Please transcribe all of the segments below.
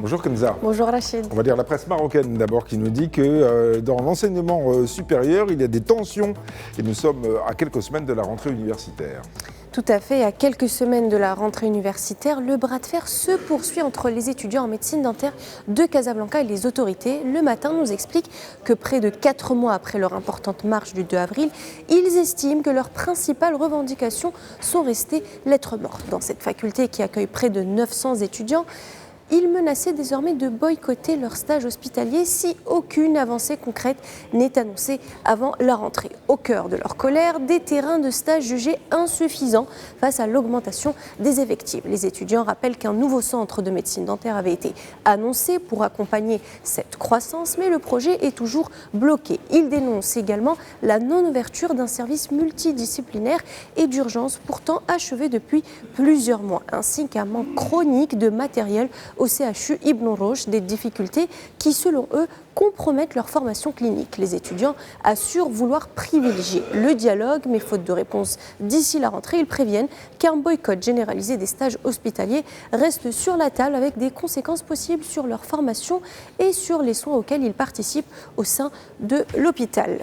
Bonjour Kenza. Bonjour Rachid. On va lire la presse marocaine d'abord qui nous dit que dans l'enseignement supérieur, il y a des tensions et nous sommes à quelques semaines de la rentrée universitaire. Tout à fait, à quelques semaines de la rentrée universitaire, le bras de fer se poursuit entre les étudiants en médecine dentaire de Casablanca et les autorités. Le Matin nous explique que près de 4 mois après leur importante marche du 2 avril, ils estiment que leurs principales revendications sont restées lettre morte. Dans cette faculté qui accueille près de 900 étudiants, ils menaçaient désormais de boycotter leur stage hospitalier si aucune avancée concrète n'est annoncée avant la rentrée. Au cœur de leur colère, des terrains de stage jugés insuffisants face à l'augmentation des effectifs. Les étudiants rappellent qu'un nouveau centre de médecine dentaire avait été annoncé pour accompagner cette croissance, mais le projet est toujours bloqué. Ils dénoncent également la non-ouverture d'un service multidisciplinaire et d'urgence pourtant achevé depuis plusieurs mois, ainsi qu'un manque chronique de matériel au CHU Ibn Roch, des difficultés qui, selon eux, compromettent leur formation clinique. Les étudiants assurent vouloir privilégier le dialogue, mais faute de réponse d'ici la rentrée, ils préviennent qu'un boycott généralisé des stages hospitaliers reste sur la table avec des conséquences possibles sur leur formation et sur les soins auxquels ils participent au sein de l'hôpital.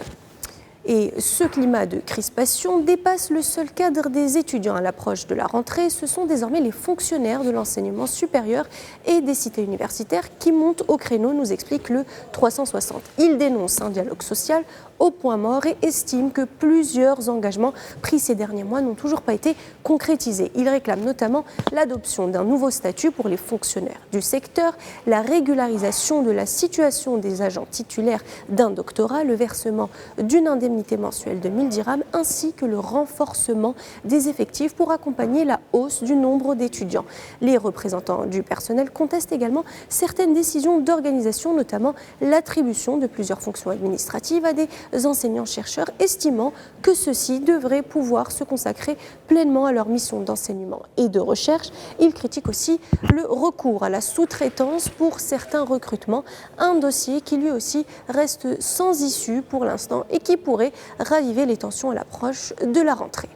Et ce climat de crispation dépasse le seul cadre des étudiants à l'approche de la rentrée. Ce sont désormais les fonctionnaires de l'enseignement supérieur et des cités universitaires qui montent au créneau, nous explique le 360. Ils dénoncent un dialogue social au point mort et estiment que plusieurs engagements pris ces derniers mois n'ont toujours pas été concrétisés. Ils réclament notamment l'adoption d'un nouveau statut pour les fonctionnaires du secteur, la régularisation de la situation des agents titulaires d'un doctorat, le versement d'une indemnité mensuelle de 1000 dirhams ainsi que le renforcement des effectifs pour accompagner la hausse du nombre d'étudiants. Les représentants du personnel contestent également certaines décisions d'organisation, notamment l'attribution de plusieurs fonctions administratives à des enseignants-chercheurs, estimant que ceux-ci devraient pouvoir se consacrer pleinement à leur mission d'enseignement et de recherche. Ils critiquent aussi le recours à la sous-traitance pour certains recrutements, un dossier qui lui aussi reste sans issue pour l'instant et qui pourrait raviver les tensions à l'approche de la rentrée.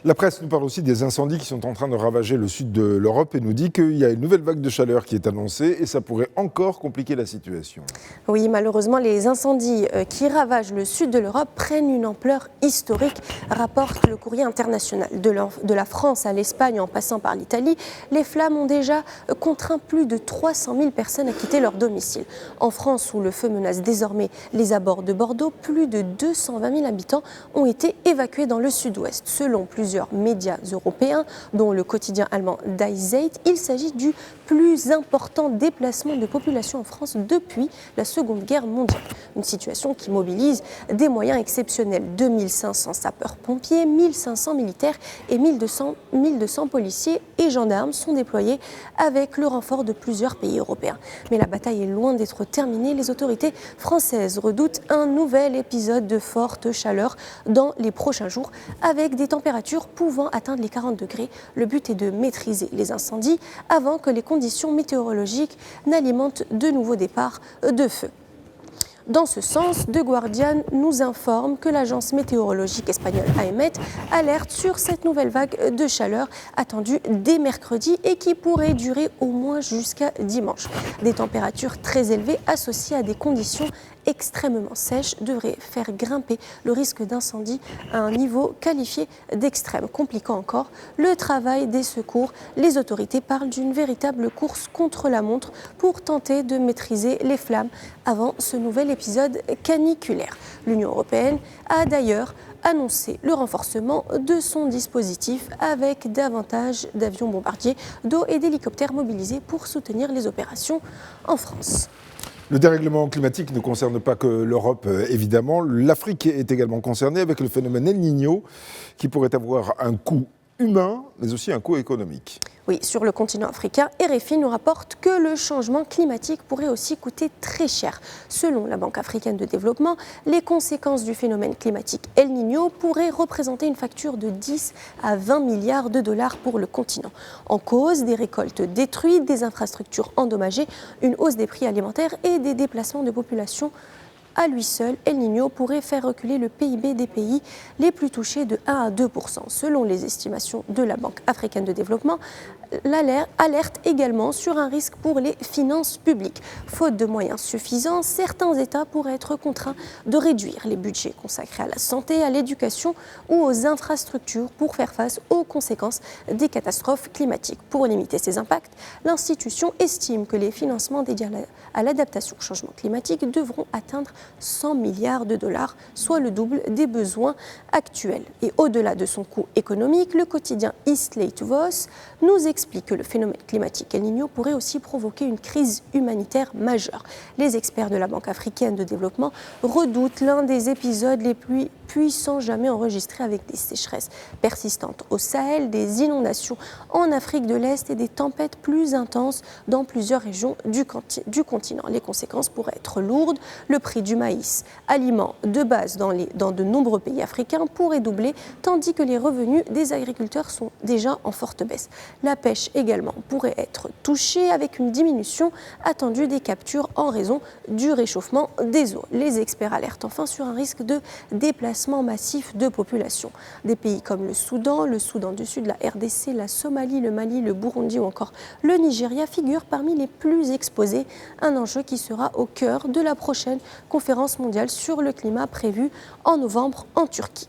La presse nous parle aussi des incendies qui sont en train de ravager le sud de l'Europe et nous dit qu'il y a une nouvelle vague de chaleur qui est annoncée et ça pourrait encore compliquer la situation. Oui, malheureusement, les incendies qui ravagent le sud de l'Europe prennent une ampleur historique, rapporte le courrier international. De la France à l'Espagne en passant par l'Italie, les flammes ont déjà contraint plus de 300 000 personnes à quitter leur domicile. En France, où le feu menace désormais les abords de Bordeaux, plus de 220 000 habitants ont été évacués dans le sud-ouest. Selon plusieurs médias européens, dont le quotidien allemand Die Zeit, il s'agit du plus important déplacement de population en France depuis la Seconde Guerre mondiale. Une situation qui mobilise des moyens exceptionnels. 2500 sapeurs-pompiers, 1500 militaires et 1200 policiers et gendarmes sont déployés avec le renfort de plusieurs pays européens. Mais la bataille est loin d'être terminée. Les autorités françaises redoutent un nouvel épisode de forte chaleur dans les prochains jours avec des températures pouvant atteindre les 40 degrés. Le but est de maîtriser les incendies avant que les conditions météorologiques n'alimentent de nouveaux départs de feu. Dans ce sens, The Guardian nous informe que l'agence météorologique espagnole AEMET alerte sur cette nouvelle vague de chaleur attendue dès mercredi et qui pourrait durer au moins jusqu'à dimanche. Des températures très élevées associées à des conditions extrêmement sèches devraient faire grimper le risque d'incendie à un niveau qualifié d'extrême. Compliquant encore le travail des secours, les autorités parlent d'une véritable course contre la montre pour tenter de maîtriser les flammes avant ce nouvel épisode caniculaire. L'Union européenne a d'ailleurs annoncé le renforcement de son dispositif avec davantage d'avions bombardiers, d'eau et d'hélicoptères mobilisés pour soutenir les opérations en France. Le dérèglement climatique ne concerne pas que l'Europe, évidemment. L'Afrique est également concernée avec le phénomène El Niño qui pourrait avoir un coût humain, mais aussi un coût économique. Oui, sur le continent africain, RFI nous rapporte que le changement climatique pourrait aussi coûter très cher. Selon la Banque africaine de développement, les conséquences du phénomène climatique El Niño pourraient représenter une facture de 10 à 20 milliards de dollars pour le continent. En cause, des récoltes détruites, des infrastructures endommagées, une hausse des prix alimentaires et des déplacements de population. À lui seul, El Niño pourrait faire reculer le PIB des pays les plus touchés de 1 à 2%. Selon les estimations de la Banque africaine de développement, alerte également sur un risque pour les finances publiques. Faute de moyens suffisants, certains États pourraient être contraints de réduire les budgets consacrés à la santé, à l'éducation ou aux infrastructures pour faire face aux conséquences des catastrophes climatiques. Pour limiter ces impacts, l'institution estime que les financements dédiés à l'adaptation au changement climatique devront atteindre 100 milliards de dollars, soit le double des besoins actuels. Et au-delà de son coût économique, le quotidien East Late Voice nous explique que le phénomène climatique El Niño pourrait aussi provoquer une crise humanitaire majeure. Les experts de la Banque africaine de développement redoutent l'un des épisodes les plus puissants jamais enregistrés, avec des sécheresses persistantes au Sahel, des inondations en Afrique de l'Est et des tempêtes plus intenses dans plusieurs régions du continent. Les conséquences pourraient être lourdes. Le prix du maïs, aliment de base dans de nombreux pays africains, pourrait doubler, tandis que les revenus des agriculteurs sont déjà en forte baisse. La pêche également pourrait être touchée, avec une diminution attendue des captures en raison du réchauffement des eaux. Les experts alertent enfin sur un risque de déplacement massif de population. Des pays comme le Soudan du Sud, la RDC, la Somalie, le Mali, le Burundi ou encore le Nigeria figurent parmi les plus exposés, un enjeu qui sera au cœur de la prochaine conférence mondiale sur le climat prévue en novembre en Turquie.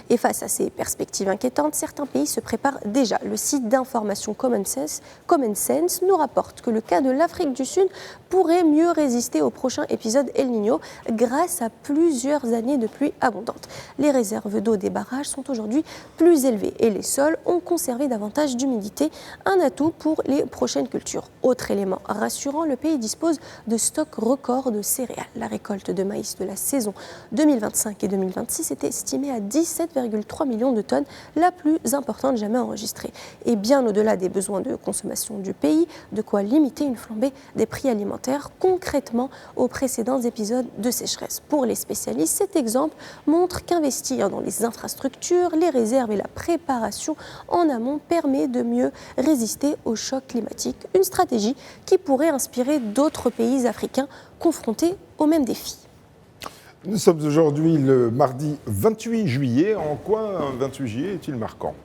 Et face à ces perspectives inquiétantes, certains pays se préparent déjà. Le site d'information Common Sense nous rapporte que le cas de l'Afrique du Sud pourrait mieux résister au prochain épisode El Niño grâce à plusieurs années de pluie abondante. Les réserves d'eau des barrages sont aujourd'hui plus élevées et les sols ont conservé davantage d'humidité, un atout pour les prochaines cultures. Autre élément rassurant, le pays dispose de stocks records de céréales. La récolte de maïs de la saison 2025 et 2026 était estimée à 17,3 millions de tonnes, la plus importante jamais enregistrée. Et bien au-delà des besoins de consommation du pays, de quoi limiter une flambée des prix alimentaires concrètement aux précédents épisodes de sécheresse. Pour les spécialistes, cet exemple montre qu'investir dans les infrastructures, les réserves et la préparation en amont permet de mieux résister aux chocs climatiques. Une stratégie qui pourrait inspirer d'autres pays africains confrontés aux mêmes défis. Nous sommes aujourd'hui le mardi 28 juillet. En quoi un 28 juillet est-il marquant ?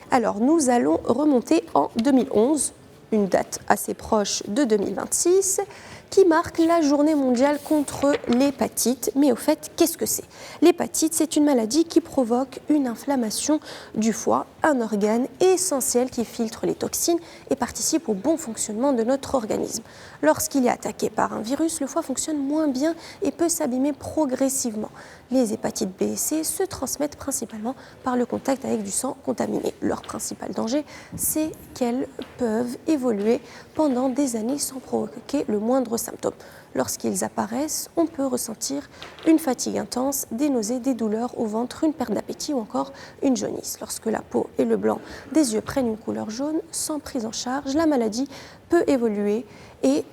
Alors, nous allons remonter en 2011, une date assez proche de 2026, qui marque la journée mondiale contre l'hépatite. Mais au fait, qu'est-ce que c'est ? L'hépatite, c'est une maladie qui provoque une inflammation du foie, un organe essentiel qui filtre les toxines et participe au bon fonctionnement de notre organisme. Lorsqu'il est attaqué par un virus, le foie fonctionne moins bien et peut s'abîmer progressivement. Les hépatites B et C se transmettent principalement par le contact avec du sang contaminé. Leur principal danger, c'est qu'elles peuvent évoluer pendant des années sans provoquer le moindre symptôme. Lorsqu'ils apparaissent, on peut ressentir une fatigue intense, des nausées, des douleurs au ventre, une perte d'appétit ou encore une jaunisse. Lorsque la peau et le blanc des yeux prennent une couleur jaune, sans prise en charge, la maladie peut évoluer et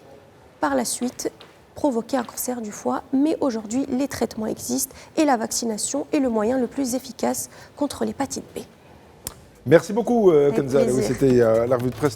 par la suite provoquer un cancer du foie. Mais aujourd'hui, les traitements existent et la vaccination est le moyen le plus efficace contre l'hépatite B. Merci beaucoup, Kenza. C'était la revue de presse.